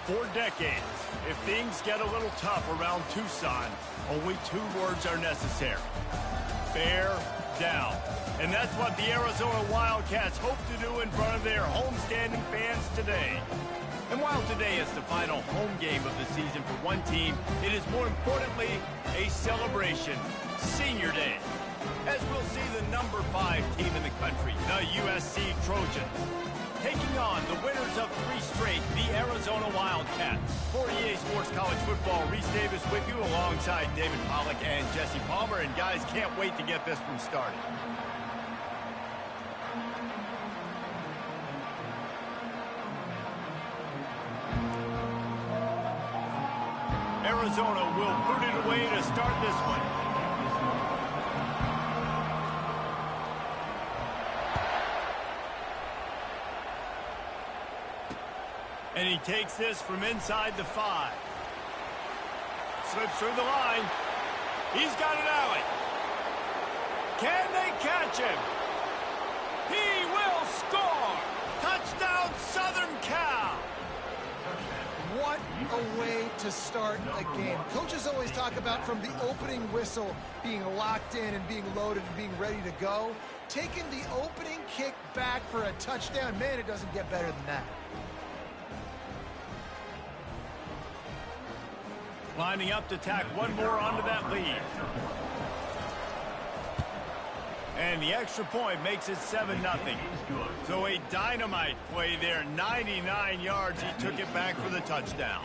For decades, if things get a little tough around Tucson, only 2 words are necessary. Bear down. And that's what the Arizona Wildcats hope to do in front of their homestanding fans today. And while today is the final home game of the season for one team, it is more importantly a celebration, Senior Day, as we'll see the number 5 team in the country, the USC Trojans, taking on the winners of 3 straight, the Arizona Wildcats. For EA Sports College Football, Reese Davis with you alongside David Pollack and Jesse Palmer. And guys, can't wait to get this one started. Arizona will put it away to start this one. And he takes this from inside the 5. Slips through the line. He's got an alley. Can they catch him? He will score! Touchdown, Southern Cal! What a way to start a game. Coaches always talk about from the opening whistle being locked in and being loaded and being ready to go. Taking the opening kick back for a touchdown, man, it doesn't get better than that. Lining up to tack one more onto that lead. And the extra point makes it 7-0. So a dynamite play there. 99 yards. He took it back for the touchdown.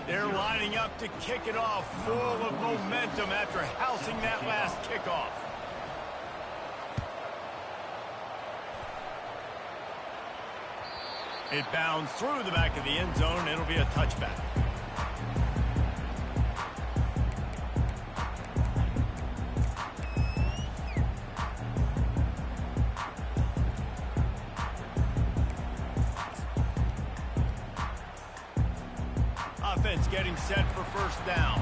They're lining up to kick it off, full of momentum after housing that last kickoff. It bounds through the back of the end zone. It'll be a touchback. Offense getting set for first down.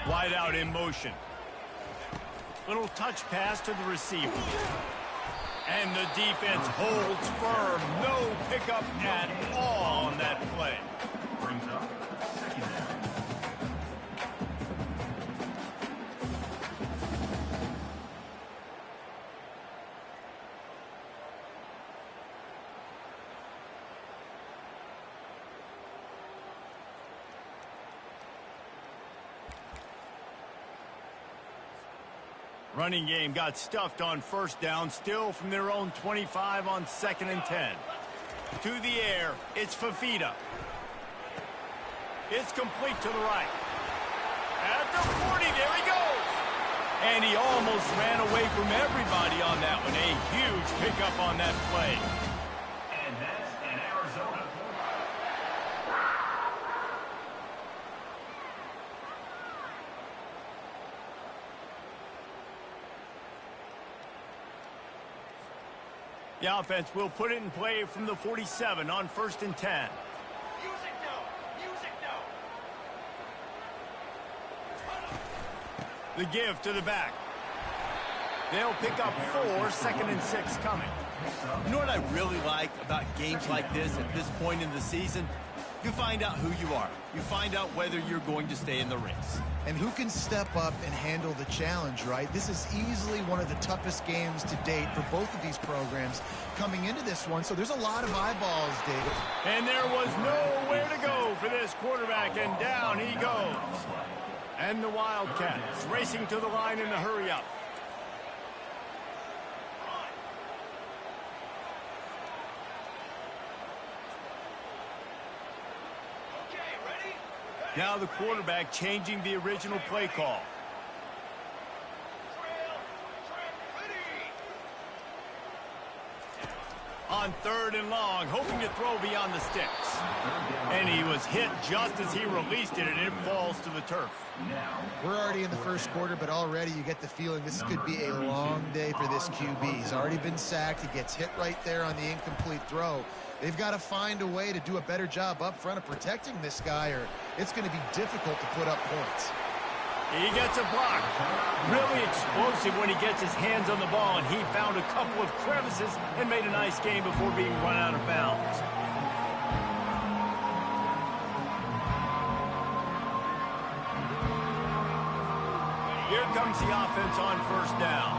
Wide out in motion. Little touch pass to the receiver. And the defense holds firm. No pickup at all on that play. Brings up second down. Running game got stuffed on first down, still from their own 25 on 2nd and 10. To the air, it's Fafita. It's complete to the right. At the 40, there he goes. And he almost ran away from everybody on that one. A huge pickup on that play. And that's an Arizona. The offense will put it in play from the 47 on 1st and 10. Music no! Music no! The give to the back. They'll pick up 4, 2nd and 6 coming. You know what I really like about games like this at this point in the season? You find out who you are. You find out whether you're going to stay in the race. And who can step up and handle the challenge, right? This is easily one of the toughest games to date for both of these programs coming into this one. So there's a lot of eyeballs, David. And there was nowhere to go for this quarterback, and down he goes. And the Wildcats racing to the line in a hurry-up. Now the quarterback changing the original play call. On 3rd and long, hoping to throw beyond the sticks. And he was hit just as he released it, and it falls to the turf. We're already in the first quarter, but already you get the feeling this could be a long day for this QB. He's already been sacked. He gets hit right there on the incomplete throw. They've got to find a way to do a better job up front of protecting this guy, or it's going to be difficult to put up points. He gets a block. Really explosive when he gets his hands on the ball, and he found a couple of crevices and made a nice game before being run out of bounds. Here comes the offense on first down.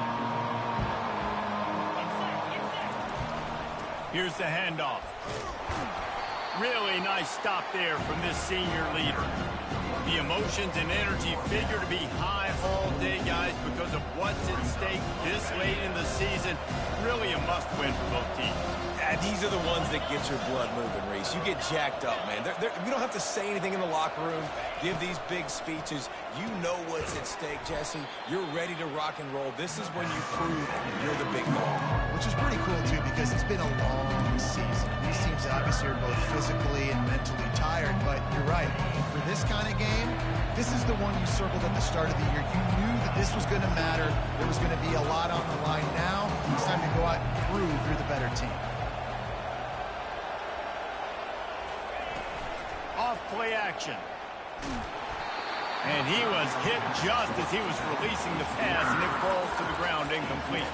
Here's the handoff. Really nice stop there from this senior leader. The emotions and energy figure to be high all day, guys, because of what's at stake this late in the season. Really a must-win for both teams. These are the ones that get your blood moving, Reese. You get jacked up, man. You don't have to say anything in the locker room, give these big speeches. You know what's at stake, Jesse. You're ready to rock and roll. This is when you prove you're the big dog. Which is pretty cool, too, because it's been a long season. These teams obviously are both physically and mentally tired, but you're right. For this kind of game, this is the one you circled at the start of the year. You knew that this was going to matter. There was going to be a lot on the line. Now it's time to go out and prove you're the better team. Off play action. And he was hit just as he was releasing the pass, and it falls to the ground incomplete.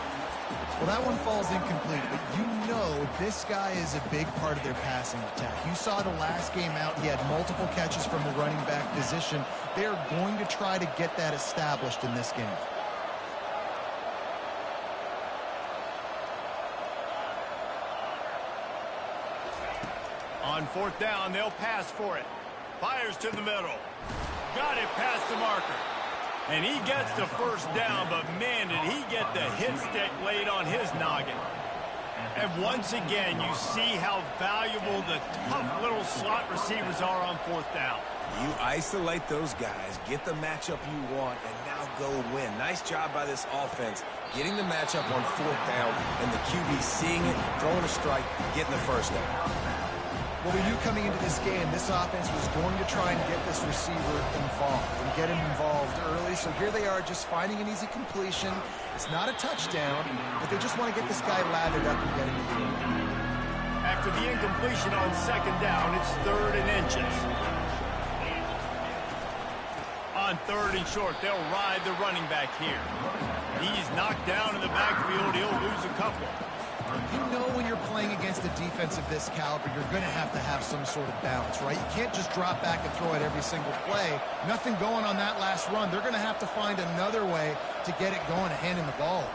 Well, that one falls incomplete, but you know this guy is a big part of their passing attack. You saw the last game out, he had multiple catches from the running back position. They're going to try to get that established in this game. On fourth down, they'll pass for it. Fires to the middle. Got it past the marker. And he gets the first down, but man, did he get the hit stick laid on his noggin. And once again, you see how valuable the tough little slot receivers are on fourth down. You isolate those guys, get the matchup you want, and now go win. Nice job by this offense, getting the matchup on fourth down, and the QB seeing it, throwing a strike, getting the first down. Well, we knew coming into this game, this offense was going to try and get this receiver involved and get him involved early. So here they are just finding an easy completion. It's not a touchdown, but they just want to get this guy lathered up and get him to the end. After the incompletion on second down, it's 3rd and inches. On 3rd and short, they'll ride the running back here. He's knocked down in the backfield. He'll lose a couple. You know when you're playing against a defense of this caliber, you're going to have some sort of balance, right? You can't just drop back and throw it every single play. Nothing going on that last run. They're going to have to find another way to get it going and hand him the ball.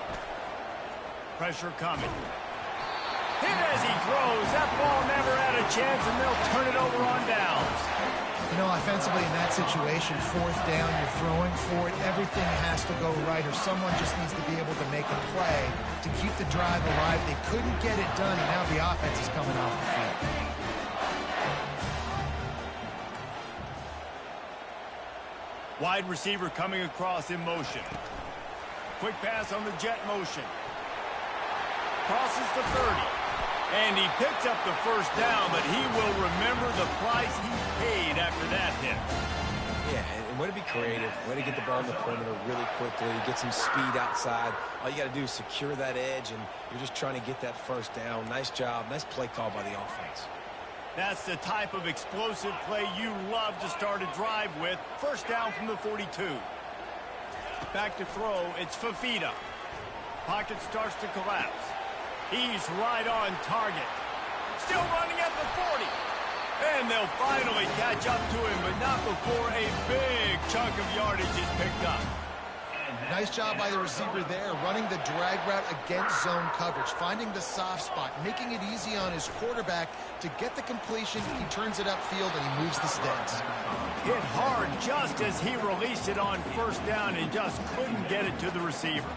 Pressure coming. Hit as he throws. That ball never had a chance, and they'll turn it over on downs. You know, offensively in that situation, fourth down, you're throwing for it. Everything has to go right, or someone just needs to be able to make a play to keep the drive alive. They couldn't get it done, and now the offense is coming off the field. Wide receiver coming across in motion. Quick pass on the jet motion. Crosses the 30. And he picks up the first down, but he will remember the price he paid after that hit. Yeah, and way to be creative, way to get the ball in the perimeter really quickly, get some speed outside. All you got to do is secure that edge, and you're just trying to get that first down. Nice job, nice play call by the offense. That's the type of explosive play you love to start a drive with. First down from the 42. Back to throw, it's Fafita. Pocket starts to collapse. He's right on target. Still running at the 40. And they'll finally catch up to him, but not before a big chunk of yardage is picked up. Nice job by the receiver there, running the drag route against zone coverage, finding the soft spot, making it easy on his quarterback to get the completion. He turns it upfield, and he moves the sticks. Hit hard just as he released it on first down and just couldn't get it to the receiver.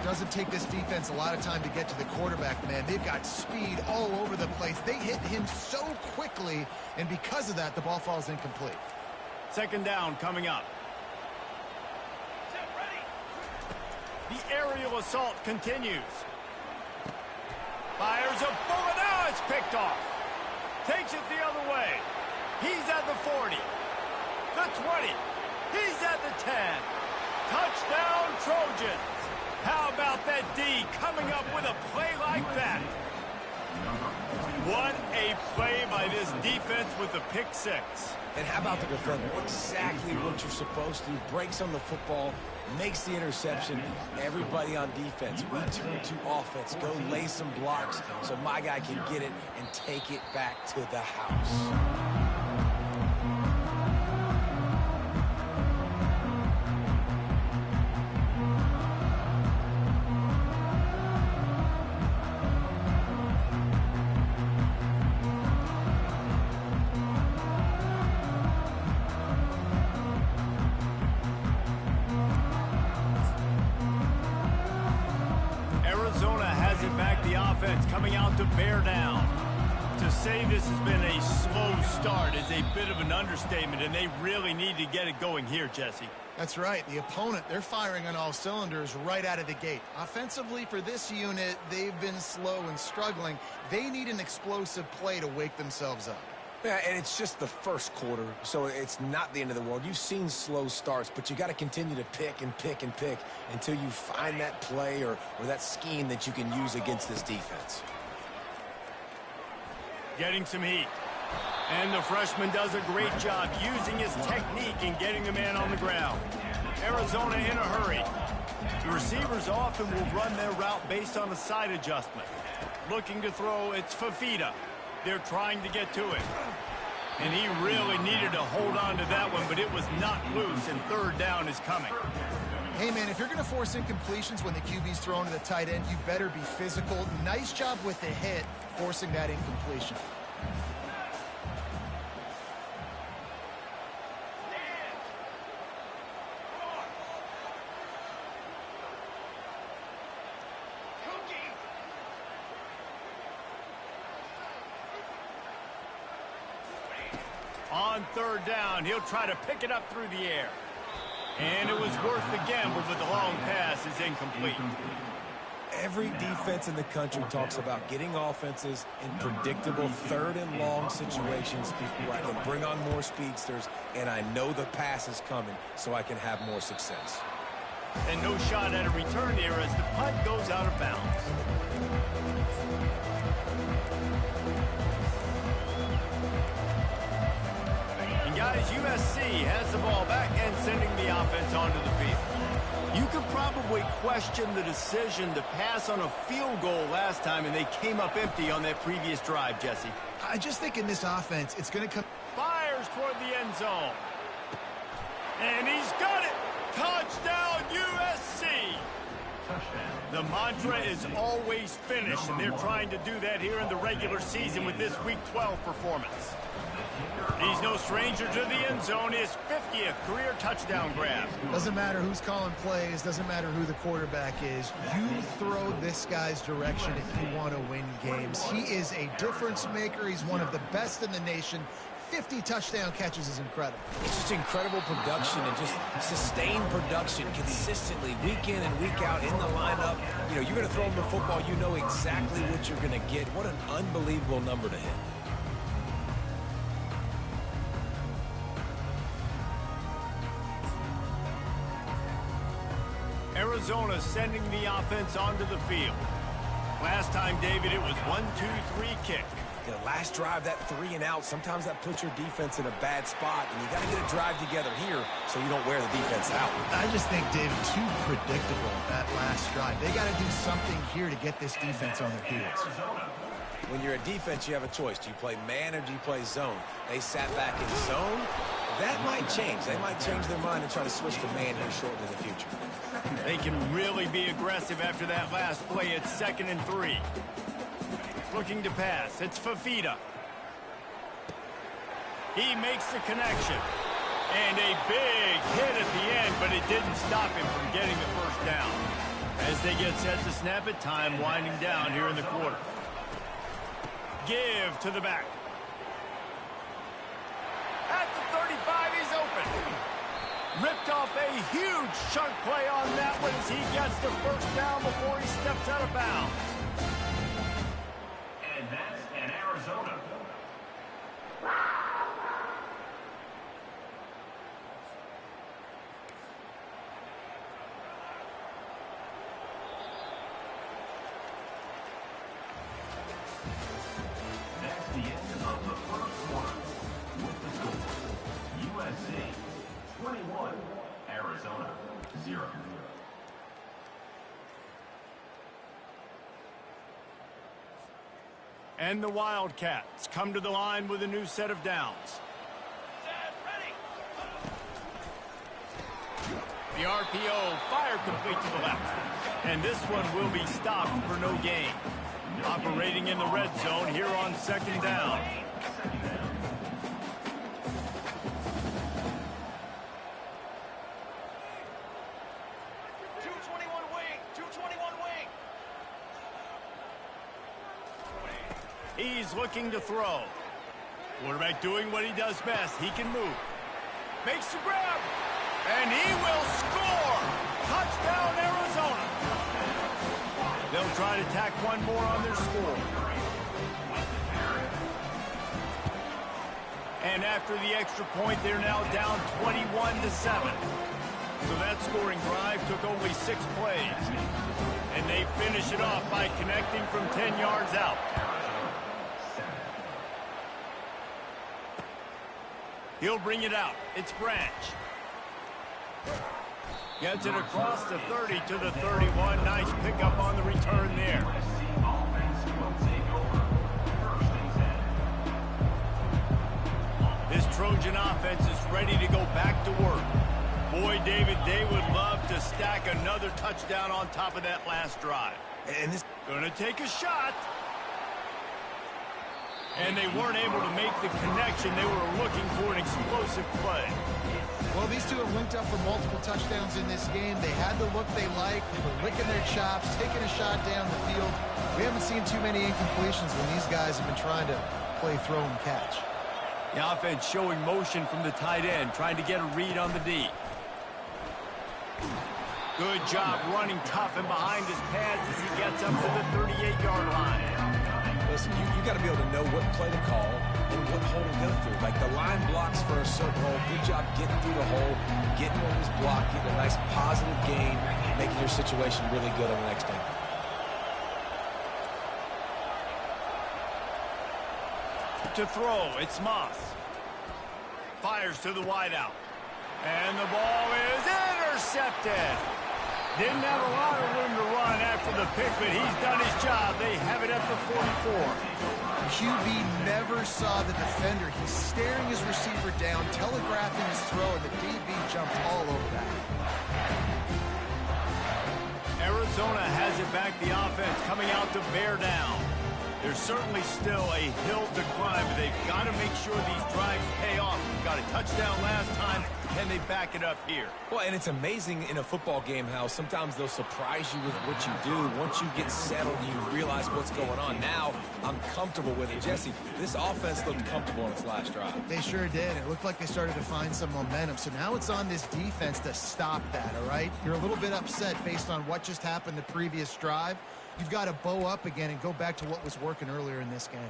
Doesn't take this defense a lot of time to get to the quarterback, man. They've got speed all over the place. They hit him so quickly, and because of that, the ball falls incomplete. Second down coming up. The aerial assault continues. Fires a bullet. Now it's picked off. Takes it the other way. He's at the 40. The 20. He's at the 10. Touchdown, Trojans. How about that D coming up with a play like that? What a play by this defense with the pick six. And how about the defender? Exactly what you're supposed to do. Breaks on the football, makes the interception. Everybody on defense, we turn to offense. Go lay some blocks so my guy can get it and take it back to the house. Coming out to bear down. To say this has been a slow start is a bit of an understatement, and they really need to get it going here, Jesse. That's right. The opponent, they're firing on all cylinders right out of the gate. Offensively, for this unit, they've been slow and struggling. They need an explosive play to wake themselves up. Yeah, and it's just the first quarter, so it's not the end of the world. You've seen slow starts, but you got to continue to pick and pick and pick until you find that play or that scheme that you can use against this defense. Getting some heat. And the freshman does a great job using his technique and getting the man on the ground. Arizona in a hurry. The receivers often will run their route based on a side adjustment. Looking to throw, it's Fafita. They're trying to get to it. And he really needed to hold on to that one, but it was not loose, and third down is coming. Hey, man, if you're going to force incompletions when the QB's thrown to the tight end, you better be physical. Nice job with the hit, forcing that incompletion. On third down, he'll try to pick it up through the air. And it was worth the gamble, but the long pass is incomplete. Every defense in the country talks about getting offenses in predictable third and long situations where I can bring on more speedsters, and I know the pass is coming, so I can have more success. And no shot at a return here as the punt goes out of bounds. Guys, USC has the ball back and sending the offense onto the field. You could probably question the decision to pass on a field goal last time, and they came up empty on that previous drive, Jesse. I just think in this offense, it's going to come... Fires toward the end zone. And he's got it! Touchdown, USC! The mantra is always finish, and they're trying to do that here in the regular season with this Week 12 performance. He's no stranger to the end zone. His 50th career touchdown grab. Doesn't matter who's calling plays. Doesn't matter who the quarterback is. You throw this guy's direction if you want to win games. He is a difference maker. He's one of the best in the nation. 50 touchdown catches is incredible. It's just incredible production and just sustained production consistently week in and week out in the lineup. You know, you're going to throw him the football. You know exactly what you're going to get. What an unbelievable number to hit. Arizona sending the offense onto the field. Last time, David, it was 1-2-3 kick. The last drive, that 3 and out, sometimes that puts your defense in a bad spot, and you got to get a drive together here so you don't wear the defense out. I just think, David, too predictable that last drive. They got to do something here to get this defense on their heels. When you're a defense, you have a choice. Do you play man or do you play zone? They sat back in zone. That might change. They might change their mind and try to switch to man here shortly in the future. They can really be aggressive after that last play. It's 2nd and 3. Looking to pass. It's Fafita. He makes the connection. And a big hit at the end, but it didn't stop him from getting the first down. As they get set to snap it, time winding down here in the quarter. Give to the back. At the 35, he's open. Ripped off a huge chunk play on that one as he gets the first down before he steps out of bounds. And that's an Arizona. And the Wildcats come to the line with a new set of downs. The RPO, fire complete to the left. And this one will be stopped for no gain. Operating in the red zone here on second down. He's looking to throw. Quarterback doing what he does best. He can move. Makes the grab. And he will score. Touchdown, Arizona. They'll try to tack one more on their score. And after the extra point, they're now down 21-7. So that scoring drive took only 6 plays. And they finish it off by connecting from 10 yards out. He'll bring it out. It's Branch. Gets it across the 30 to the 31. Nice pickup on the return there. This Trojan offense is ready to go back to work. Boy, David, they would love to stack another touchdown on top of that last drive. And this Gonna take a shot. And they weren't able to make the connection. They were looking for an explosive play. Well, these two have linked up for multiple touchdowns in this game. They had the look they liked. They were licking their chops, taking a shot down the field. We haven't seen too many incompletions when these guys have been trying to play throw and catch. The offense showing motion from the tight end, trying to get a read on the D. Good job running tough and behind his pads as he gets up to the 38-yard line. Listen, you got to be able to know what play to call and what hole to go through. Like the line blocks for a certain hole. Good job getting through the hole, getting what was blocked, getting a nice positive gain, making your situation really good on the next down. To throw, it's Moss. Fires to the wideout. And the ball is intercepted. Didn't have a lot of room to run after the pick, but he's done his job. They have it at the 44. QB never saw the defender. He's staring his receiver down, telegraphing his throw, and the DB jumped all over that. Arizona has it back, the offense coming out to bear down. There's certainly still a hill to climb, but they've got to make sure these drives pay off. Got a touchdown last time, and they back it up here. Well, and it's amazing in a football game how sometimes they'll surprise you with what you do. Once you get settled, you realize what's going on. Now, I'm comfortable with it. Jesse, this offense looked comfortable on its last drive. They sure did. It looked like they started to find some momentum. So now it's on this defense to stop that, all right? You're a little bit upset based on what just happened the previous drive. You've got to bow up again and go back to what was working earlier in this game.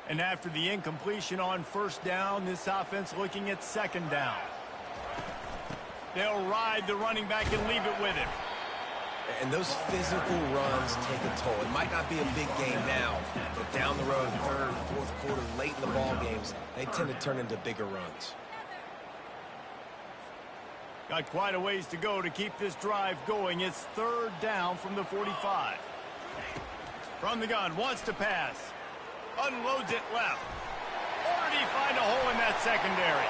And after the incompletion on first down, this offense looking at second down. They'll ride the running back and leave it with him. And those physical runs take a toll. It might not be a big game now, but down the road, third, fourth quarter, late in the ball games, they tend to turn into bigger runs. Got quite a ways to go to keep this drive going. It's third down from the 45. From the gun, wants to pass. Unloads it left. Or did he find a hole in that secondary?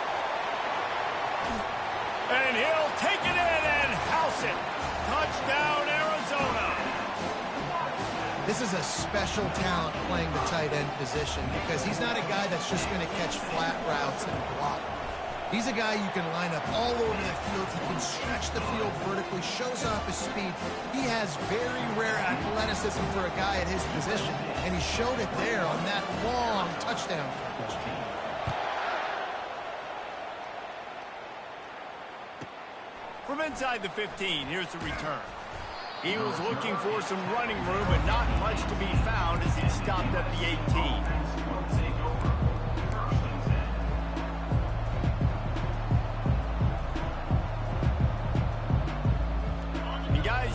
And he'll take it in and house it. Touchdown, Arizona. This is a special talent playing the tight end position because he's not a guy that's just going to catch flat routes and block. He's a guy you can line up all over the field. He can stretch the field vertically, shows off his speed. He has very rare athleticism for a guy at his position, and he showed it there on that long touchdown coverage. From inside the 15, here's the return. He was looking for some running room, but not much to be found as he stopped at the 18.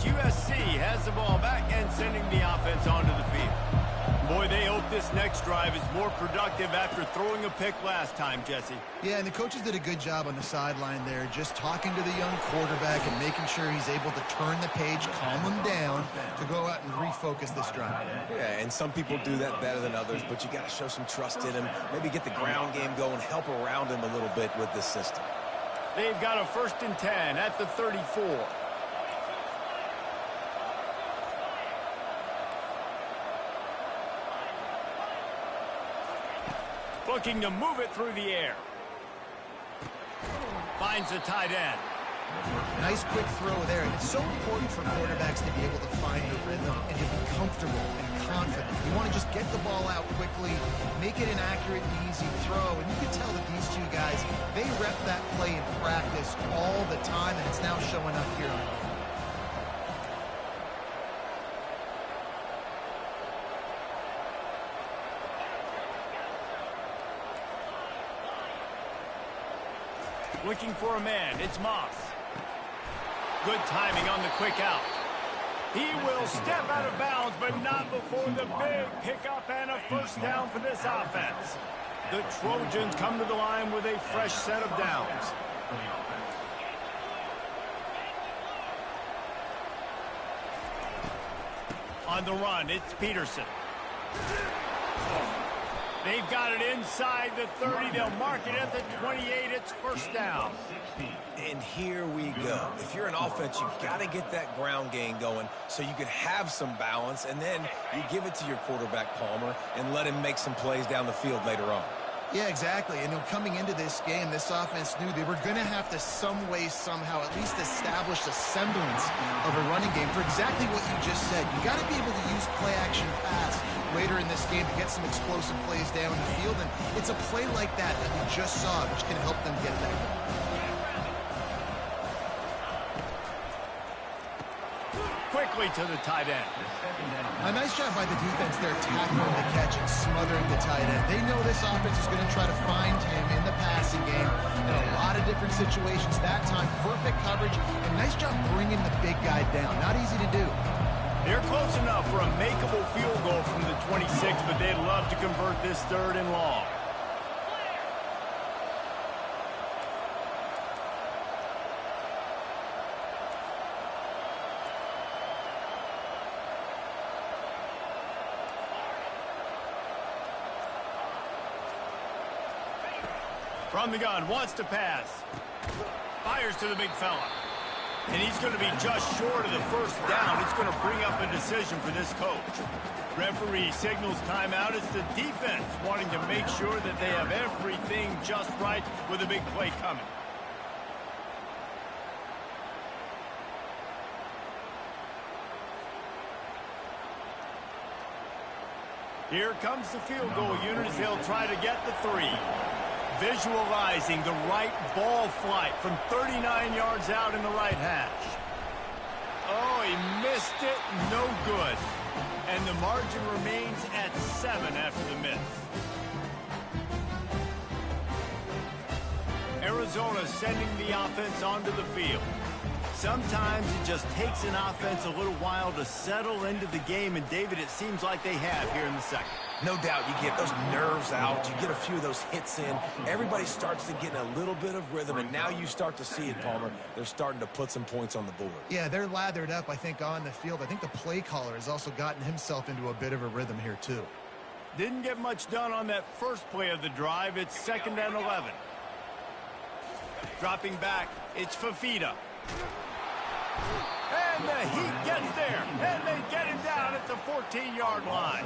USC has the ball back and sending the offense onto the field. Boy, they hope this next drive is more productive after throwing a pick last time, Jesse. Yeah, and the coaches did a good job on the sideline there, just talking to the young quarterback and making sure he's able to turn the page, calm him down to go out and refocus this drive. Yeah, and some people do that better than others, but you got to show some trust in him, maybe get the ground game going, help around him a little bit with this system. They've got a 1st and 10 at the 34. Looking to move it through the air. Finds the tight end. Nice quick throw there, and it's so important for quarterbacks to be able to find the rhythm and to be comfortable and confident. You want to just get the ball out quickly, make it an accurate and easy throw, and you can tell that these two guys, they rep that play in practice all the time, and it's now showing up here on film. Looking for a man. It's Moss. Good timing on the quick out. He will step out of bounds, but not before the big pickup and a 1st down for this offense. The Trojans come to the line with a fresh set of downs. On the run, it's Peterson. They've got it inside the 30. They'll mark it at the 28. It's 1st down. And here we go. If you're an offense, you've got to get that ground game going so you can have some balance, and then you give it to your quarterback, Palmer, and let him make some plays down the field later on. Yeah, exactly. And coming into this game, this offense knew they were going to have to some way, somehow, at least establish a semblance of a running game for exactly what you just said. You got to be able to use play-action pass later in this game to get some explosive plays down the field. And it's a play like that that we just saw, which can help them get there. Quickly to the tight end. A nice job by the defense there, tackling the catch and smothering the tight end. They know this offense is going to try to find him in the passing game in a lot of different situations. That time, perfect coverage, and nice job bringing the big guy down. Not easy to do. They're close enough for a makeable field goal from the 26, but they'd love to convert this 3rd and long. From the gun, wants to pass. Fires to the big fella. And he's going to be just short of the 1st down. It's going to bring up a decision for this coach. Referee signals timeout. It's the defense wanting to make sure that they have everything just right with a big play coming. Here comes the field goal unit as they'll try to get the 3. Visualizing the right ball flight from 39 yards out in the right hash. Oh, he missed it. No good. And the margin remains at 7 after the miss. Arizona sending the offense onto the field. Sometimes it just takes an offense a little while to settle into the game, and David, it seems like they have here in the 2nd. No doubt, you get those nerves out, you get a few of those hits in, everybody starts to get a little bit of rhythm, and now you start to see it, Palmer. They're starting to put some points on the board. Yeah, they're lathered up, I think, on the field. I think the play caller has also gotten himself into a bit of a rhythm here, too. Didn't get much done on that first play of the drive. It's 2nd and 11. Dropping back, it's Fafita. And the Heat gets there, and they get him down at the 14-yard line.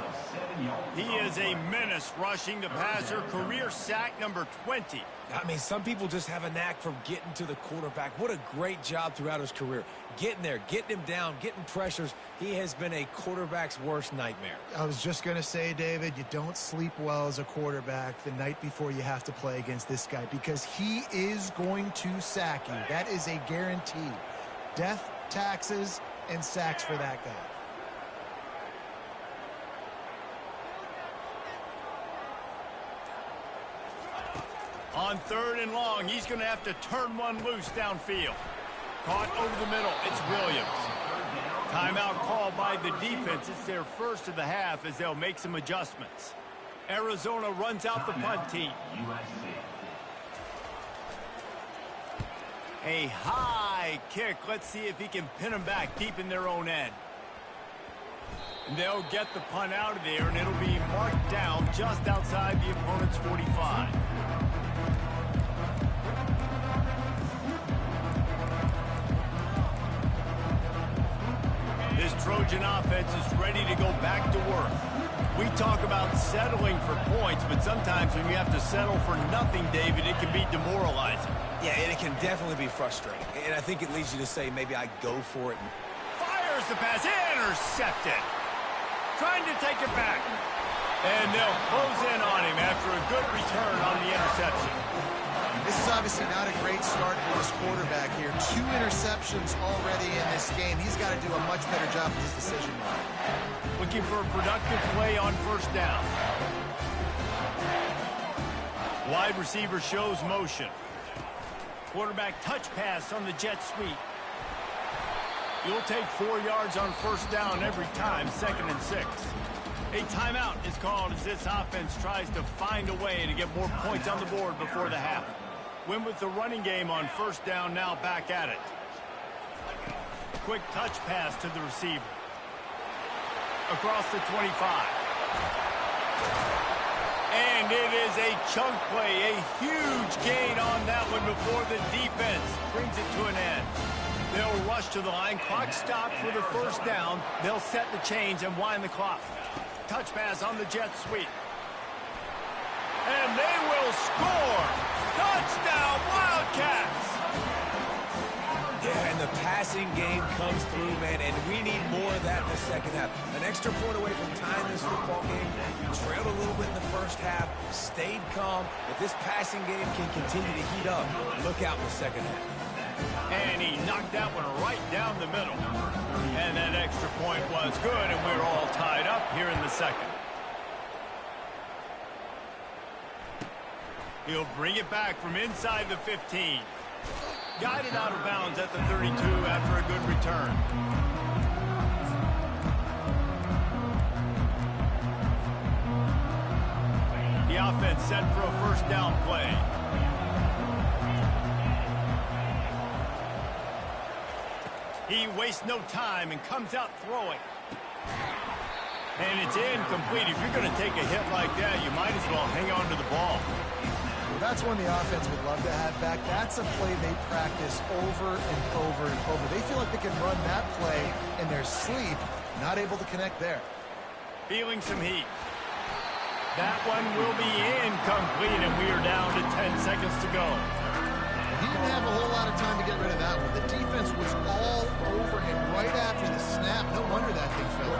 He is a menace rushing the passer, career sack number 20. I mean, some people just have a knack for getting to the quarterback. What a great job throughout his career. Getting there, getting him down, getting pressures. He has been a quarterback's worst nightmare. I was just going to say, David, you don't sleep well as a quarterback the night before you have to play against this guy because he is going to sack you. That is a guarantee. Death, taxes, and sacks for that guy. On 3rd and long, he's going to have to turn one loose downfield. Caught over the middle. It's Williams. Timeout called by the defense. It's their first of the half as they'll make some adjustments. Arizona runs out the punt team. A high kick. Let's see if he can pin them back deep in their own end. And they'll get the punt out of there, and it'll be marked down just outside the opponent's 45. This Trojan offense is ready to go back to work. We talk about settling for points, but sometimes when you have to settle for nothing, David, it can be demoralizing. Yeah, and it can definitely be frustrating. And I think it leads you to say, maybe I go for it. Fires the pass, intercepted. Trying to take it back. And they'll close in on him after a good return on the interception. This is obviously not a great start for this quarterback here. 2 interceptions already in this game. He's got to do a much better job with his decision making. Looking for a productive play on first down. Wide receiver shows motion. Quarterback touch pass on the jet sweep. You'll take 4 yards on first down every time, 2nd and 6. A timeout is called as this offense tries to find a way to get more points on the board before the half. Win with the running game on first down, now back at it. Quick touch pass to the receiver. Across the 25. And it is a chunk play, a huge gain on that one before the defense brings it to an end. They'll rush to the line. Clock stopped for the first down. They'll set the chains and wind the clock. Touch pass on the jet sweep. And they will score. Touchdown, Wildcats! Yeah, and the passing game comes through, man, and we need more of that in the second half. An extra point away from tying this football game. You trailed a little bit in the first half, stayed calm. If this passing game can continue to heat up, look out in the second half. And he knocked that one right down the middle. And that extra point was good, and we're all tied up here in the second. He'll bring it back from inside the 15. Guided out of bounds at the 32 after a good return. The offense set for a first down play. He wastes no time and comes out throwing. And it's incomplete. If you're going to take a hit like that, you might as well hang on to the ball. Well, that's one the offense would love to have back. That's a play they practice over and over and over. They feel like they can run that play in their sleep, not able to connect there. Feeling some heat. That one will be incomplete, and we are down to 10 seconds to go. He didn't have a whole lot of time to get rid of that one. The defense was all over him right after the snap. No wonder that thing fell.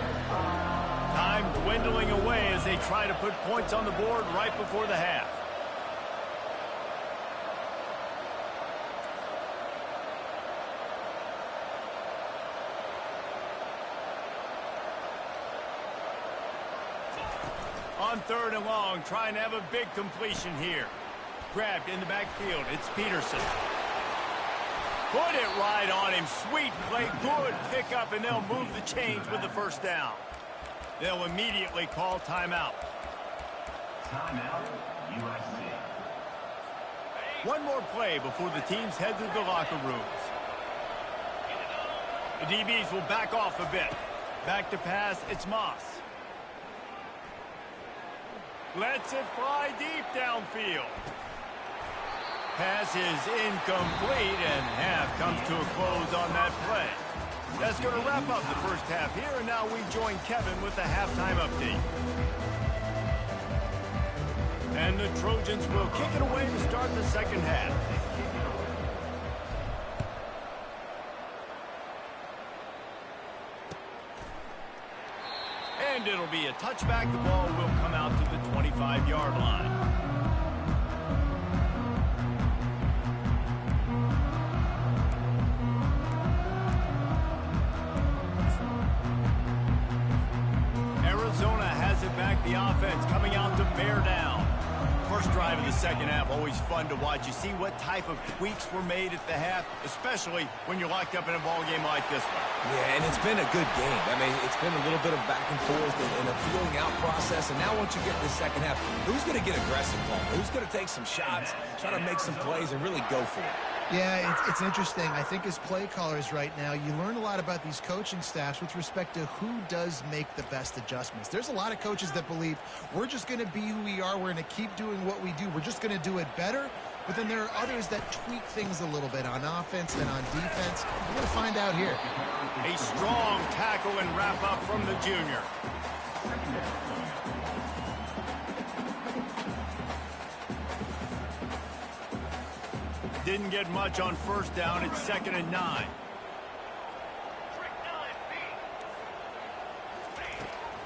Time dwindling away as they try to put points on the board right before the half. On 3rd and long, trying to have a big completion here. Grabbed in the backfield. It's Peterson. Put it right on him. Sweet play. Good pickup, and they'll move the chains with the first down. They'll immediately call timeout. Timeout, USC. One more play before the teams head to the locker rooms. The DBs will back off a bit. Back to pass, it's Moss. Lets it fly deep downfield. Pass is incomplete, and half comes to a close on that play. That's going to wrap up the first half here, and now we join Kevin with the halftime update. And the Trojans will kick it away to start the second half. And it'll be a touchback. The ball will come out to the 25-yard line. Arizona has it back. The offense coming out to bear down. First drive of the second half, always fun to watch. You see what type of tweaks were made at the half, especially when you're locked up in a ball game like this one. Yeah, and it's been a good game. I mean, it's been a little bit of back and forth and a feeling out process. And now once you get in the second half, who's going to get aggressive, Paul? Who's going to take some shots, try to make some plays, and really go for it? Yeah, it's interesting. I think as play callers right now, you learn a lot about these coaching staffs with respect to who does make the best adjustments. There's a lot of coaches that believe we're just going to be who we are. We're going to keep doing what we do. We're just going to do it better. But then there are others that tweak things a little bit on offense and on defense. We're going to find out here. A strong tackle and wrap up from the junior. Didn't get much on first down. It's 2nd and 9.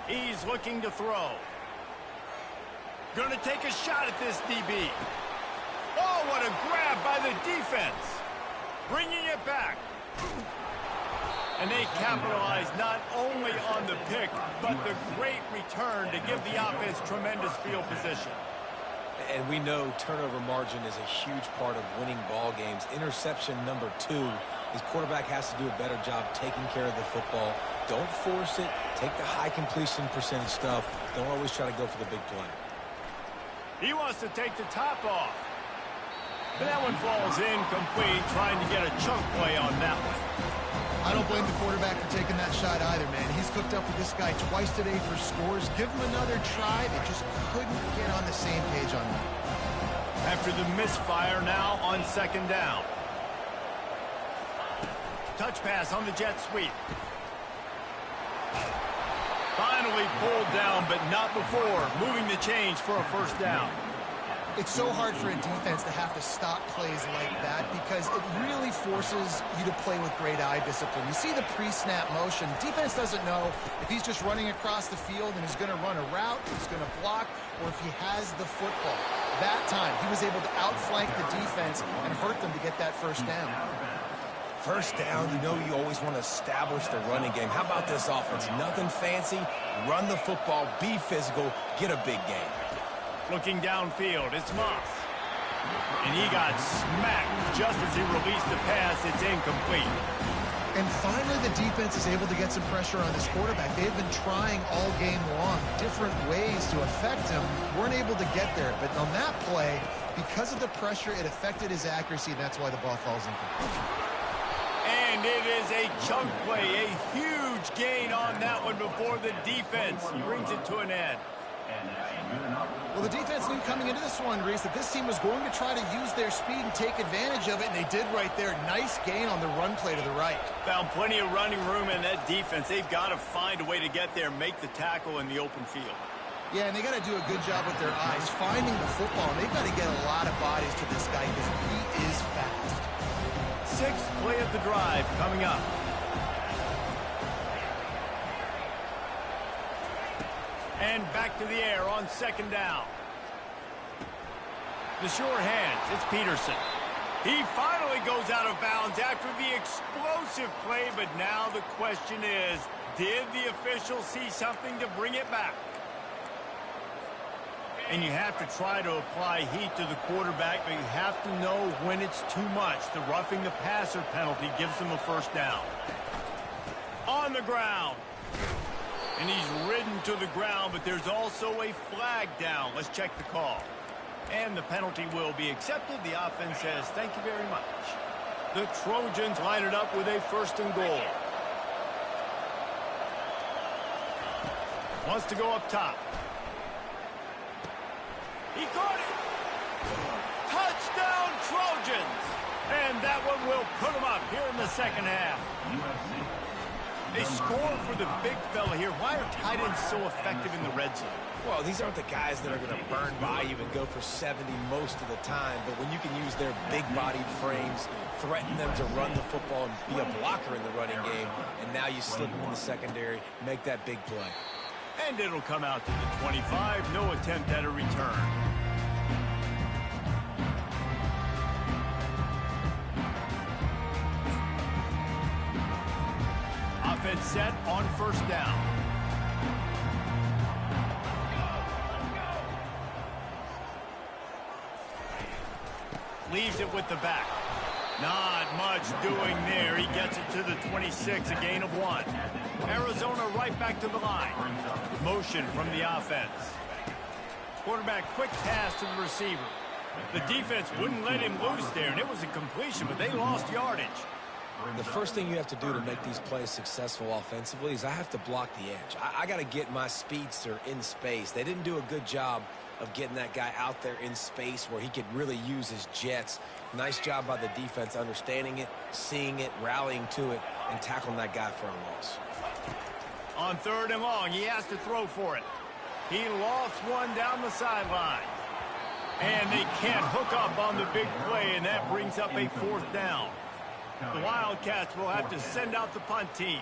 He's looking to throw. Going to take a shot at this DB. Oh, what a grab by the defense. Bringing it back. And they capitalize not only on the pick, but the great return to give the offense tremendous field position. And we know turnover margin is a huge part of winning ball games. Interception number 2. His quarterback has to do a better job taking care of the football. Don't force it. Take the high completion percentage stuff. Don't always try to go for the big play. He wants to take the top off. But that one falls incomplete, trying to get a chunk play on that one. I don't blame the quarterback for taking that shot either, man. He's cooked up with this guy twice today for scores. Give him another try. They just couldn't get on the same page on that. After the misfire, now on 2nd down. Touch pass on the jet sweep. Finally pulled down, but not before. Moving the change for a first down. It's so hard for a defense to have to stop plays like that because it really forces you to play with great eye discipline. You see the pre-snap motion. Defense doesn't know if he's just running across the field and he's going to run a route, he's going to block, or if he has the football. That time, he was able to outflank the defense and hurt them to get that first down. First down, you know you always want to establish the running game. How about this offense? Nothing fancy. Run the football, be physical, get a big game. Looking downfield, it's Moss. And he got smacked just as he released the pass. It's incomplete. And finally, the defense is able to get some pressure on this quarterback. They've been trying all game long, different ways to affect him. Weren't able to get there. But on that play, because of the pressure, it affected his accuracy, and that's why the ball falls incomplete. And it is a chunk play, a huge gain on that one before the defense brings it to an end. Well, the defense knew coming into this one, Reese, that this team was going to try to use their speed and take advantage of it, and they did right there. Nice gain on the run play to the right. Found plenty of running room in that defense. They've got to find a way to get there, make the tackle in the open field. Yeah, and they got to do a good job with their eyes, finding the football. And they've got to get a lot of bodies to this guy because he is fast. 6th play of the drive coming up. And back to the air on 2nd down. The sure hands, it's Peterson. He finally goes out of bounds after the explosive play, but now the question is, did the official see something to bring it back? And you have to try to apply heat to the quarterback, but you have to know when it's too much. The roughing the passer penalty gives them a first down. On the ground. And he's ridden to the ground, but there's also a flag down. Let's check the call. And the penalty will be accepted. The offense says, thank you very much. The Trojans line it up with a 1st and goal. Wants to go up top. He caught it. Touchdown, Trojans. And that one will put them up here in the second half. They score for the big fella here. Why are tight ends so effective in the red zone? Well, these aren't the guys that are going to burn by you and go for 70 most of the time. But when you can use their big-bodied frames, threaten them to run the football and be a blocker in the running game, and now you slip them in the secondary, make that big play. And it'll come out to the 25. No attempt at a return. Offense set on 1st down. leaves it with the back. Not much doing there. He gets it to the 26, a gain of 1. Arizona right back to the line. Motion from the offense. Quarterback quick pass to the receiver. The defense wouldn't let him loose there, and it was a completion, but they lost yardage. The first thing you have to do to make these plays successful offensively is I have to block the edge. I got to get my speedster in space. They didn't do a good job of getting that guy out there in space where he could really use his jets. Nice job by the defense understanding it, seeing it, rallying to it, and tackling that guy for a loss. On 3rd and long, he has to throw for it. He lost one down the sideline. And they can't hook up on the big play, and that brings up a 4th down. The Wildcats will have to send out the punt team.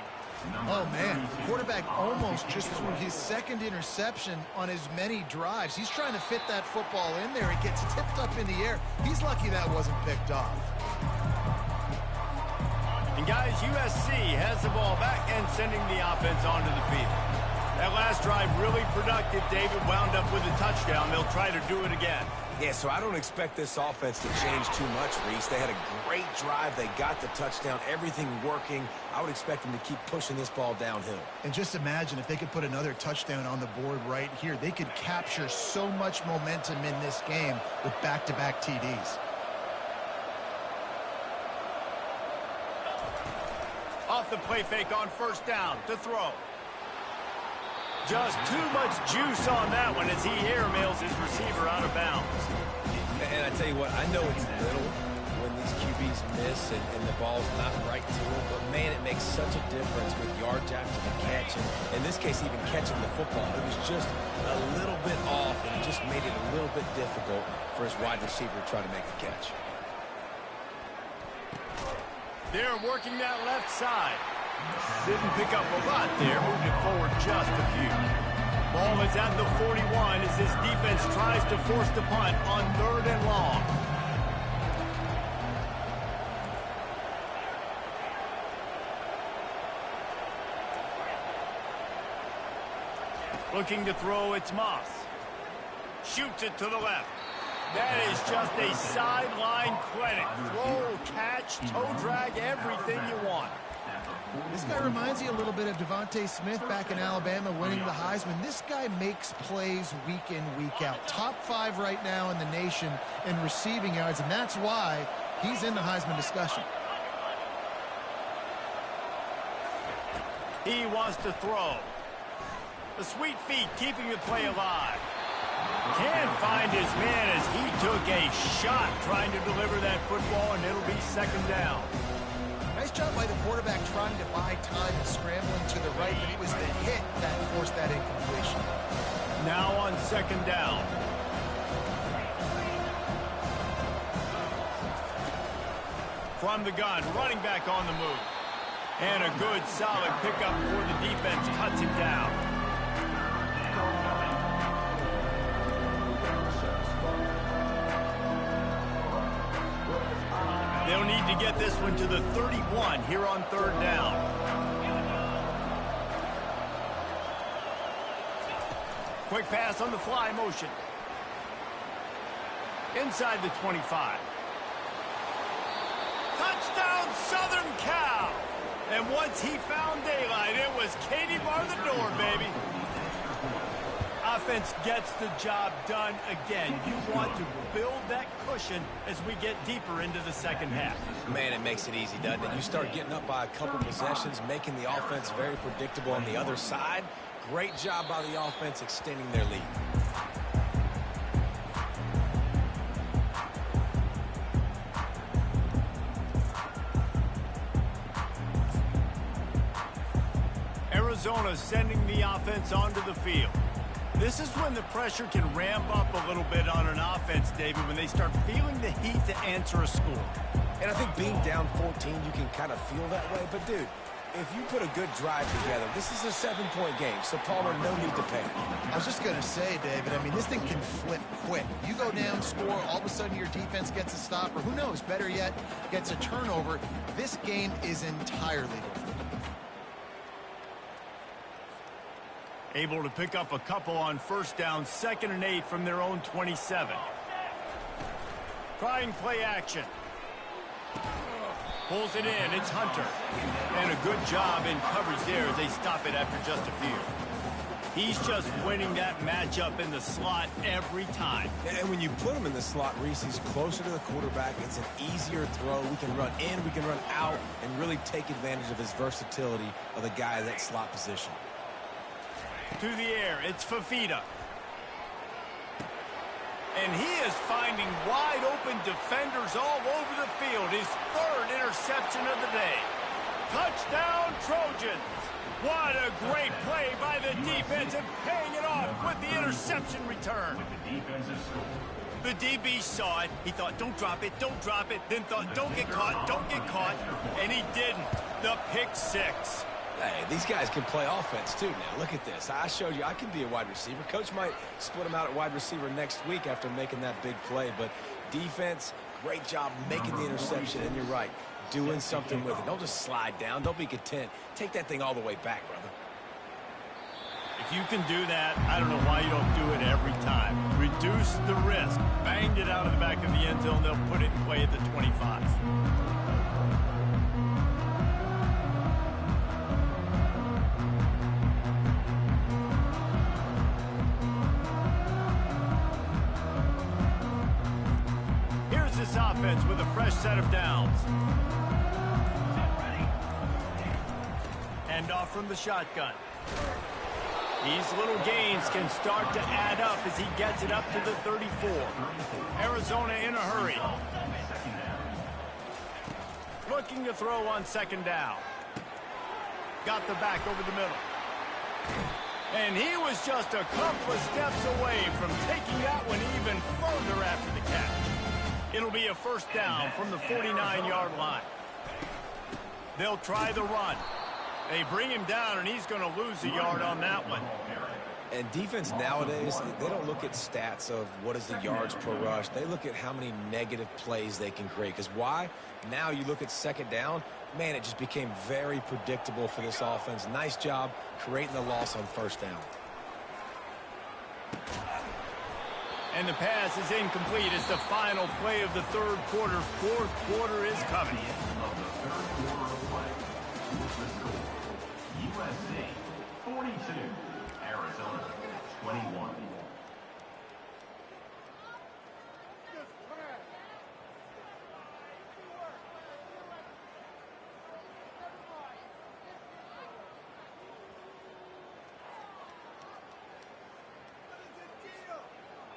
Oh, man. The quarterback almost just threw his 2nd interception on as many drives. He's trying to fit that football in there. It gets tipped up in the air. He's lucky that wasn't picked off. And, guys, USC has the ball back and sending the offense onto the field. That last drive really productive. David wound up with a touchdown. They'll try to do it again. Yeah, so I don't expect this offense to change too much, Reese. They had a great drive. They got the touchdown. Everything working. I would expect them to keep pushing this ball downhill. And just imagine if they could put another touchdown on the board right here. They could capture so much momentum in this game with back-to-back TDs. Off the play fake on 1st down to throw. Just too much juice on that one as he airmails his receiver out of bounds. And I tell you what, I know it's little when these QBs miss and the ball's not right to them, but man, it makes such a difference with yards after the catch. And in this case, even catching the football, it was just a little bit off, and it just made it a little bit difficult for his wide receiver to try to make a catch. They're working that left side. Didn't pick up a lot there, moved it forward just a few. Ball is at the 41 as this defense tries to force the punt on 3rd and long. Looking to throw, it's Moss. Shoots it to the left. That is just a sideline clinic. Throw, catch, toe drag, everything you want. This guy reminds you a little bit of Devontae Smith back in Alabama winning the Heisman. This guy makes plays week in, week out. Top 5 right now in the nation in receiving yards, and that's why he's in the Heisman discussion. He wants to throw. The sweet feet keeping the play alive. Can't find his man as he took a shot trying to deliver that football, and it'll be 2nd down. Nice job by the quarterback trying to buy time and scrambling to the right, but it was the hit that forced that incompletion. Now on 2nd down. From the gun, running back on the move. And a good, solid pickup before the defense cuts him down. They'll need to get this one to the 31 here on 3rd down. Quick pass on the fly motion. Inside the 25. Touchdown, Southern Cal! And once he found daylight, it was Katie bar the door, baby. Offense gets the job done again. You want to build that cushion as we get deeper into the 2nd half. Man, it makes it easy, doesn't it? You start getting up by a couple possessions, making the offense very predictable on the other side. Great job by the offense extending their lead. Arizona sending the offense onto the field. This is when the pressure can ramp up a little bit on an offense, David, when they start feeling the heat to answer a score. And I think being down 14, you can kind of feel that way. But, dude, if you put a good drive together, this is a 7-point game. So, Palmer, no need to panic. I was just going to say, David, I mean, this thing can flip quick. You go down, score, all of a sudden your defense gets a stop, or who knows, better yet, gets a turnover. This game is entirely different. Able to pick up a couple on 1st down, 2nd and 8 from their own 27. Trying play action. Pulls it in. It's Hunter. And a good job in coverage there as they stop it after just a few. He's just winning that matchup in the slot every time. And when you put him in the slot, Reese, he's closer to the quarterback. It's an easier throw. We can run in, we can run out, and really take advantage of his versatility of the guy in that slot position. To the air, it's Fafita. And he is finding wide open defenders all over the field. His third interception of the day. Touchdown, Trojans. What a great play by the defense and paying it off with the interception return. The DB saw it. He thought, don't drop it, don't drop it. Then thought, don't get caught, don't get caught. And he didn't. The pick six. Hey, these guys can play offense, too, now. Look at this. I showed you I can be a wide receiver. Coach might split him out at wide receiver next week after making that big play. But defense, great job making the interception. And you're right, doing something with it. Don't just slide down. Don't be content. Take that thing all the way back, brother. If you can do that, I don't know why you don't do it every time. Reduce the risk. Banged it out of the back of the end zone. They'll put it in play at the 25. This offense with a fresh set of downs. Hand off from the shotgun. These little gains can start to add up as he gets it up to the 34. Arizona in a hurry. Looking to throw on second down. Got the back over the middle. And he was just a couple of steps away from taking that one even further after the catch. It'll be a first down from the 49-yard line. They'll try the run. They bring him down, and he's going to lose a yard on that one. And defense nowadays, they don't look at stats of what is the yards per rush. They look at how many negative plays they can create. Because why? Now you look at second down, man, it just became very predictable for this offense. Nice job creating the loss on first down. And the pass is incomplete. It's the final play of the third quarter. Fourth quarter is coming. USC 42, Arizona 21.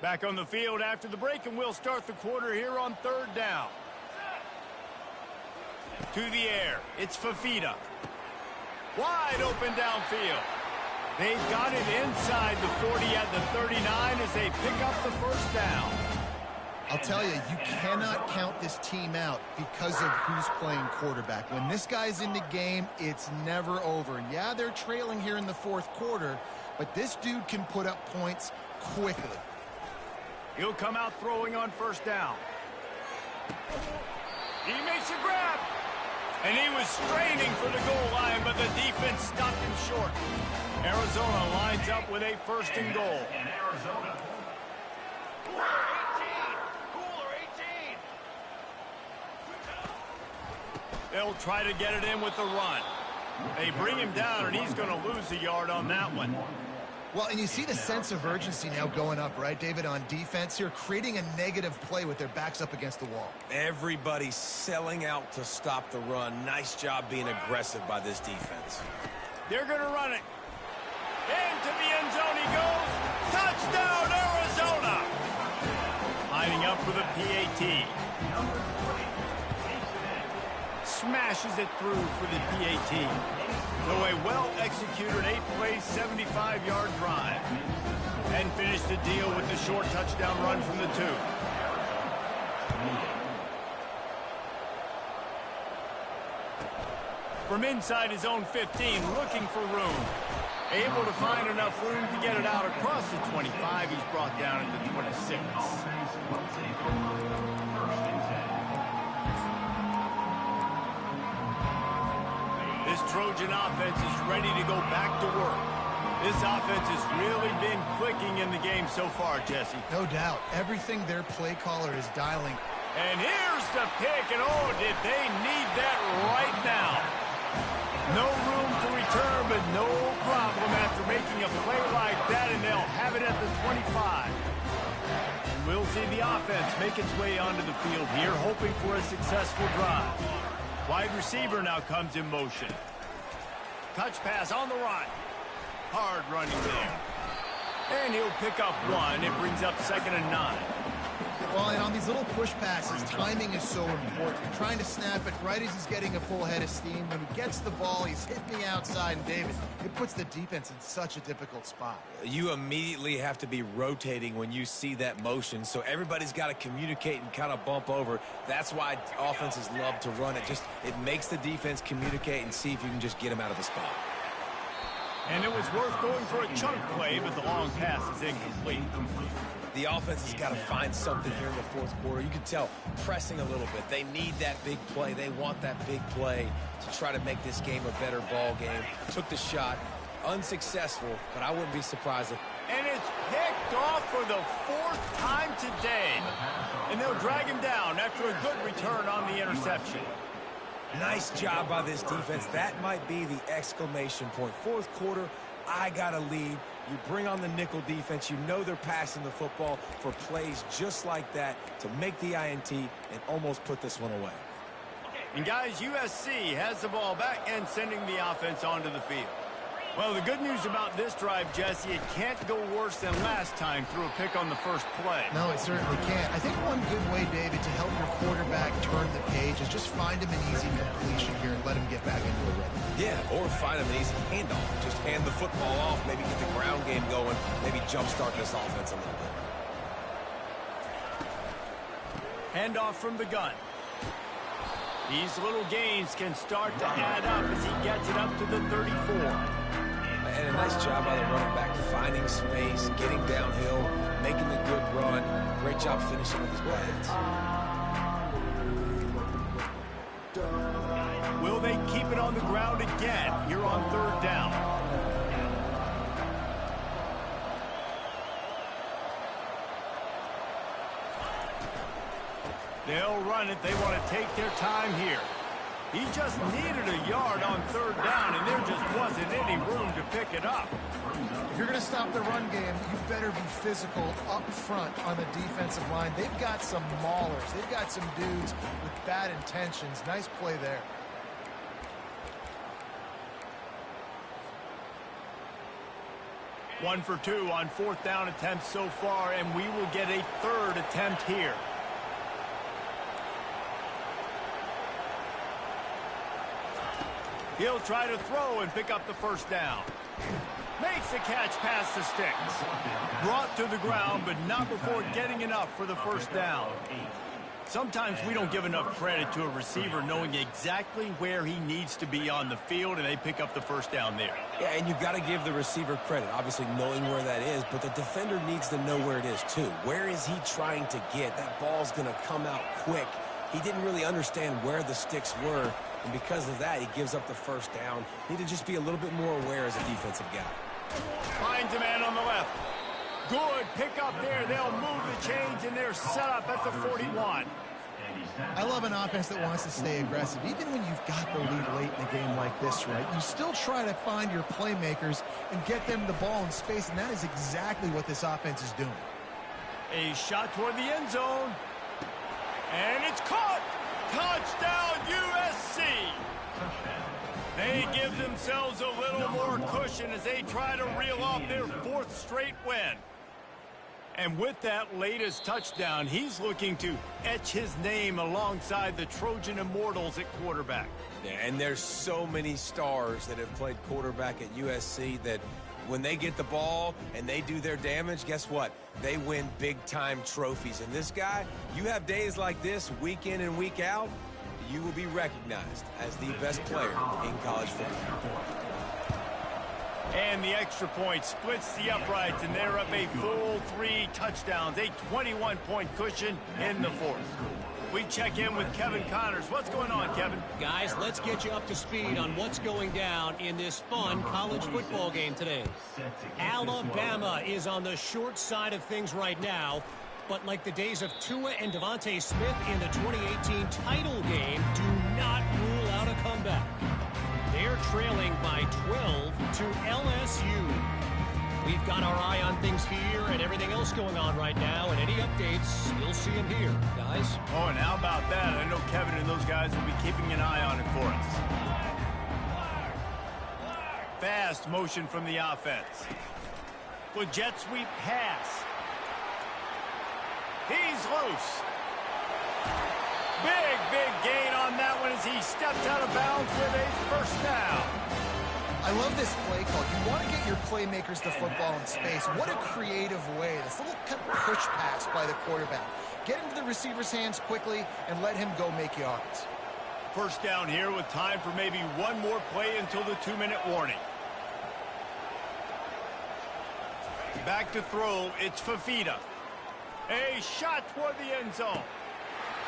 Back on the field after the break, and we'll start the quarter here on third down. To the air, it's Fafita. Wide open downfield. They've got it inside the 40 at the 39 as they pick up the first down. I'll tell you, you cannot count this team out because of who's playing quarterback. When this guy's in the game, it's never over. And yeah, they're trailing here in the fourth quarter, but this dude can put up points quickly. He'll come out throwing on first down. He makes a grab. And he was straining for the goal line, but the defense stopped him short. Arizona lines up with a first and goal. In Arizona. They'll try to get it in with the run. They bring him down, and he's going to lose a yard on that one. Well, and you see the sense of urgency now going up, right, David, on defense here, creating a negative play with their backs up against the wall. Everybody's selling out to stop the run. Nice job being aggressive by this defense. They're going to run it. Into the end zone he goes. Touchdown, Arizona! Lining up for the PAT. Smashes it through for the PAT. So a well-executed 8-play, 75-yard drive. And finish the deal with the short touchdown run from the 2. From inside his own 15, looking for room. Able to find enough room to get it out across the 25. He's brought down at the 26. This Trojan offense is ready to go back to work. This offense has really been clicking in the game so far, Jesse. No doubt. Everything their play caller is dialing And here's the pick, and oh, did they need that right now. No room to return, but no problem after making a play like that, and they'll have it at the 25. And we'll see the offense make its way onto the field here, hoping for a successful drive. Wide receiver now comes in motion. Touch pass on the right. Hard running there. And he'll pick up one. It brings up 2nd and 9. Well, and on these little push passes, timing is so important. Trying to snap it right as he's getting a full head of steam. When he gets the ball, he's hitting the outside, and David, it puts the defense in such a difficult spot. You immediately have to be rotating when you see that motion, so everybody's got to communicate and kind of bump over. That's why offenses love to run it. It makes the defense communicate and see if you can just get them out of the spot. And it was worth going for a chunk play, but the long pass is incomplete. The offense has got to find something here in the fourth quarter. You can tell pressing a little bit. They need that big play. They want that big play to try to make this game a better ball game. Took the shot. Unsuccessful, but I wouldn't be surprised if... And it's picked off for the 4th time today. And they'll drag him down after a good return on the interception. Nice job by this defense. That might be the exclamation point. Fourth quarter, I got a lead. You bring on the nickel defense. You know they're passing the football for plays just like that to make the INT and almost put this one away. And guys, USC has the ball back and sending the offense onto the field. Well, the good news about this drive, Jesse, it can't go worse than last time through a pick on the first play. No, it certainly can't. I think one good way, David, to help your quarterback turn the page is just find him an easy completion here and let him get back into the rhythm. Yeah, or find him an easy handoff. Just hand the football off, maybe get the ground game going, maybe jumpstart this offense a little bit. Handoff from the gun. These little gains can start to add up as he gets it up to the 34. And a nice job by the running back, finding space, getting downhill, making the good run. Great job finishing with his pads. Will they keep it on the ground again here on 3rd down? They'll run it. They want to take their time here. He just needed a yard on 3rd down, and there just wasn't any room to pick it up. If you're going to stop the run game, you better be physical up front on the defensive line. They've got some maulers. They've got some dudes with bad intentions. Nice play there. One for 2 on 4th down attempts so far, and we will get a 3rd attempt here. He'll try to throw and pick up the 1st down. Makes the catch past the sticks. Brought to the ground, but not before getting enough for the 1st down. Sometimes we don't give enough credit to a receiver knowing exactly where he needs to be on the field, and they pick up the 1st down there. Yeah, and you've got to give the receiver credit, obviously knowing where that is, but the defender needs to know where it is too. Where is he trying to get? That ball's going to come out quick. He didn't really understand where the sticks were, and because of that, he gives up the 1st down. Need to just be a little bit more aware as a defensive guy. Finds a man on the left. Good pick up there. They'll move the chains, and they're set up at the 41. I love an offense that wants to stay aggressive. Even when you've got the lead late in a game like this, right, you still try to find your playmakers and get them the ball in space, and that is exactly what this offense is doing. A shot toward the end zone. And it's caught. Touchdown, USC. They give themselves a little more cushion as they try to reel off their 4th straight win. And with that latest touchdown, he's looking to etch his name alongside the Trojan Immortals at quarterback. Yeah, and there's so many stars that have played quarterback at USC that when they get the ball and they do their damage, guess what? They win big-time trophies. And this guy, you have days like this, week in and week out, you will be recognized as the best player in college football. And the extra point splits the uprights, and they're up a full 3 touchdowns, a 21-point cushion in the 4th. We check in with Kevin Connors. What's going on, Kevin? Guys, let's get you up to speed on what's going down in this fun college football game today. Alabama is on the short side of things right now. but like the days of Tua and Devontae Smith in the 2018 title game, do not rule out a comeback. They're trailing by 12 to LSU. We've got our eye on things here and everything else going on right now, and any updates, you'll see them here, guys. Oh, and how about that? I know Kevin and those guys will be keeping an eye on it for us. Fast motion from the offense. With jet sweep pass. He's loose. Big gain on that one as he stepped out of bounds with a first down. I love this play call. You want to get your playmakers the football in space. What a creative way. This little push pass by the quarterback. Get into the receiver's hands quickly and let him go make yards. First down here with time for maybe one more play until the 2-minute warning. Back to throw, it's Fafita. A shot toward the end zone.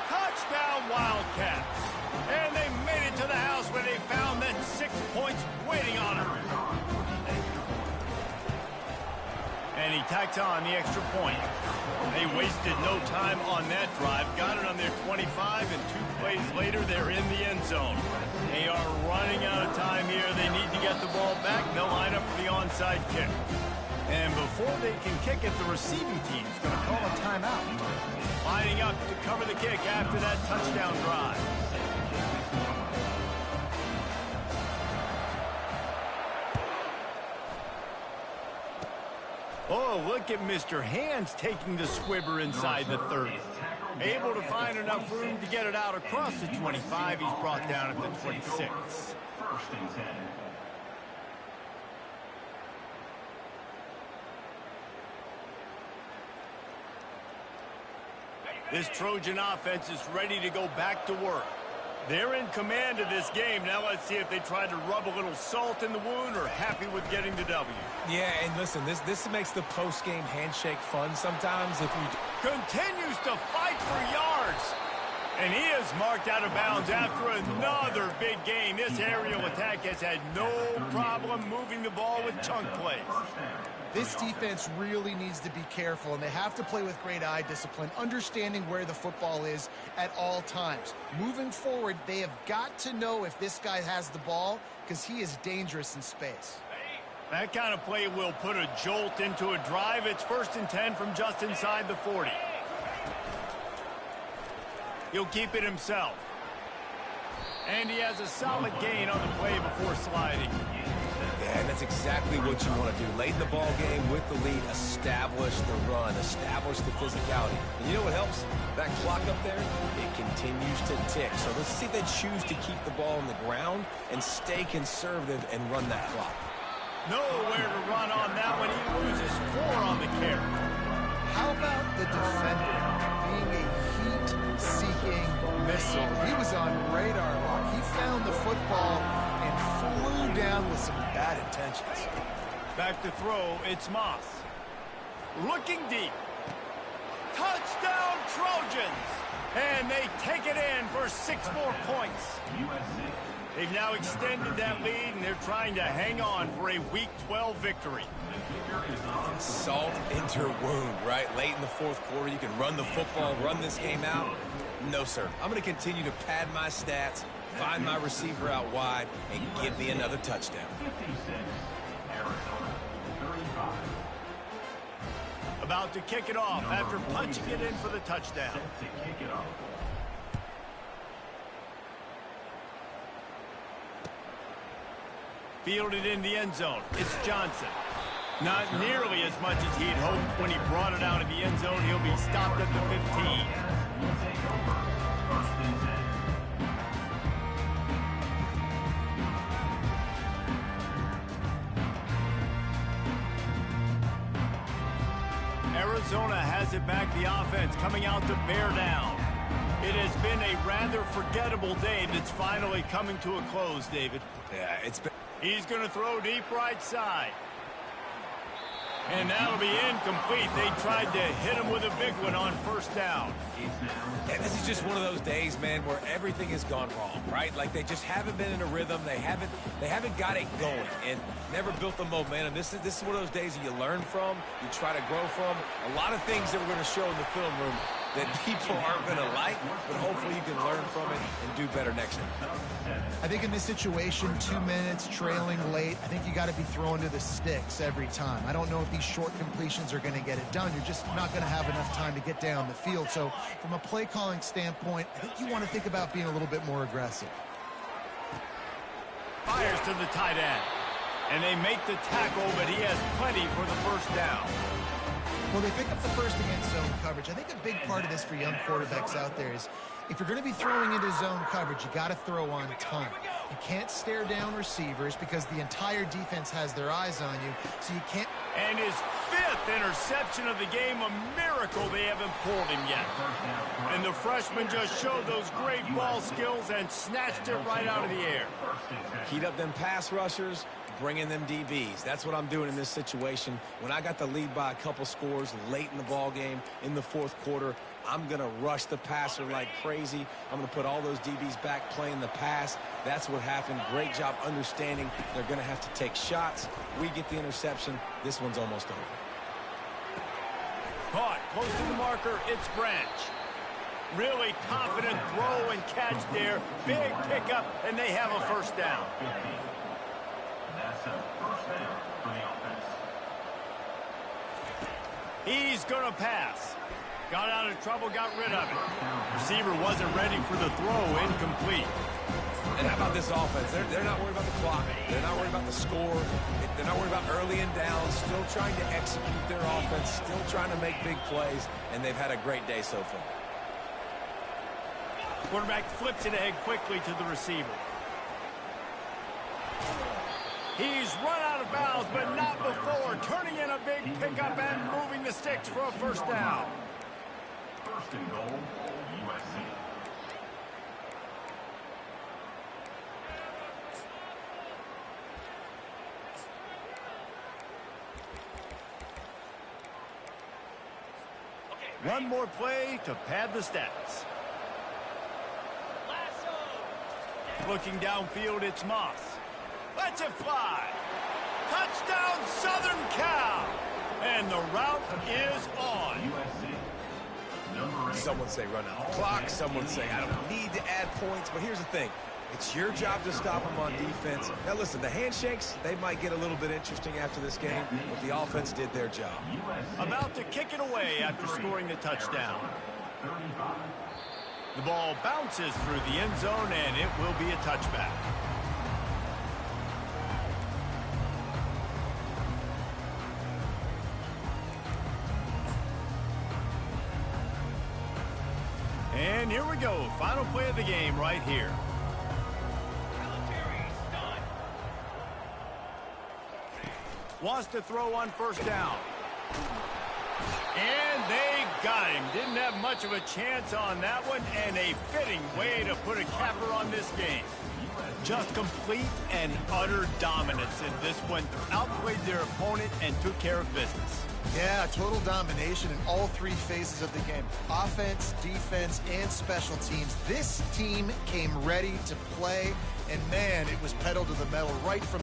Touchdown Wildcats. And they made it to the house where they found that 6 points waiting on them. And he tacks on the extra point. They wasted no time on that drive. Got it on their 25, and 2 plays later, they're in the end zone. They are running out of time here. They need to get the ball back. They'll line up for the onside kick. And before they can kick it, the receiving team is going to call a timeout. Lining up to cover the kick after that touchdown drive. Oh, look at Mr. Hands taking the squibber inside the 30. Able to find enough room to get it out across the 25. He's brought down at the 26. First and 10. This Trojan offense is ready to go back to work. They're in command of this game. Now let's see if they try to rub a little salt in the wound or happy with getting the W. Yeah, and listen, this makes the post-game handshake fun sometimes if you... Continues to fight for yards. And he is marked out of bounds after another big gain. This aerial attack has had no problem moving the ball with chunk plays. This defense really needs to be careful, and they have to play with great eye discipline, understanding where the football is at all times. Moving forward, they have got to know if this guy has the ball, because he is dangerous in space. That kind of play will put a jolt into a drive. It's 1st and 10 from just inside the 40. He'll keep it himself. And he has a solid gain on the play before sliding. Yeah, and that's exactly what you want to do. Late in the ball game with the lead, establish the run, establish the physicality. And you know what helps? That clock up there, it continues to tick. So let's see if they choose to keep the ball on the ground and stay conservative and run that clock. Nowhere to run on that one. He loses 4 on the carry. How about the defender being a heat-seeking missile? He was on radar lock. He found the football and flew down with some bad intentions. Back to throw, it's Moss. Looking deep. Touchdown Trojans! And they take it in for 6 more points. They've now extended that lead, and they're trying to hang on for a Week 12 victory. Salt into your wound, right? Late in the 4th quarter, you can run the football, run this game out. No, sir. I'm going to continue to pad my stats, find my receiver out wide, and give me another touchdown. 56, Arizona, 35. About to kick it off after punching it in for the touchdown. To kick it off. Fielded in the end zone. It's Johnson. Not nearly as much as he'd hoped when he brought it out of the end zone. He'll be stopped at the 15. Will take over. First and 10. Arizona has it back, the offense coming out to bear down. It has been a rather forgettable day that's finally coming to a close, David. Yeah, it's been... He's going to throw deep right side. And that'll be incomplete. They tried to hit him with a big one on first down. And this is just one of those days, man, where everything has gone wrong, right? Like they just haven't been in a rhythm. They haven't got it going and never built the momentum. This is one of those days that you learn from, you try to grow from. A lot of things that we're going to show in the film room that people aren't going to like, but hopefully you can learn from it and do better next time. I think in this situation, 2 minutes, trailing late, I think you got to be throwing to the sticks every time. I don't know if these short completions are going to get it done. You're just not going to have enough time to get down the field. So from a play calling standpoint, I think you want to think about being a little bit more aggressive. Fires to the tight end. And they make the tackle, but he has plenty for the first down. Well, they pick up the first against zone coverage. I think a big part of this for young quarterbacks out there is if you're going to be throwing into zone coverage, you got to throw on time. You can't stare down receivers because the entire defense has their eyes on you, so you can't. And his 5th interception of the game, a miracle they haven't pulled him yet. And the freshman just showed those great ball skills and snatched it right out of the air. Heat up them pass rushers, bring in them DBs. That's what I'm doing in this situation. When I got the lead by a couple scores late in the ball game, in the fourth quarter, I'm going to rush the passer like crazy. I'm going to put all those DBs back playing the pass. That's what happened. Great job understanding they're going to have to take shots. We get the interception. This one's almost over. Caught close to the marker. It's Branch. Really confident throw and catch there. Big pickup, and they have a first down. That's a first down for the offense. He's going to pass. Got out of trouble, got rid of it. Receiver wasn't ready for the throw, incomplete. And how about this offense? They're not worried about the clock. They're not worried about the score. They're not worried about early and down. Still trying to execute their offense. Still trying to make big plays. And they've had a great day so far. Quarterback flips it ahead quickly to the receiver. He's run out of bounds, but not before. Turning in a big pickup and moving the sticks for a first down. First and goal, USC. One more play to pad the stats. Looking downfield, it's Moss. Lets it fly. Touchdown, Southern Cal. And the route is on. USC. Number 8. Someone say run out the clock. Someone say I don't need to add points. But here's the thing. It's your job to stop them on defense. Now, listen, the handshakes, they might get a little bit interesting after this game, but the offense did their job. About to kick it away after scoring the touchdown. 35. The ball bounces through the end zone, and it will be a touchback. And here we go. Final play of the game right here. Wants to throw on first down. And they got him. Didn't have much of a chance on that one, and a fitting way to put a capper on this game. Just complete and utter dominance in this one. Outplayed their opponent and took care of business. Yeah, total domination in all 3 phases of the game. Offense, defense, and special teams. This team came ready to play, and man, it was pedal to the metal right from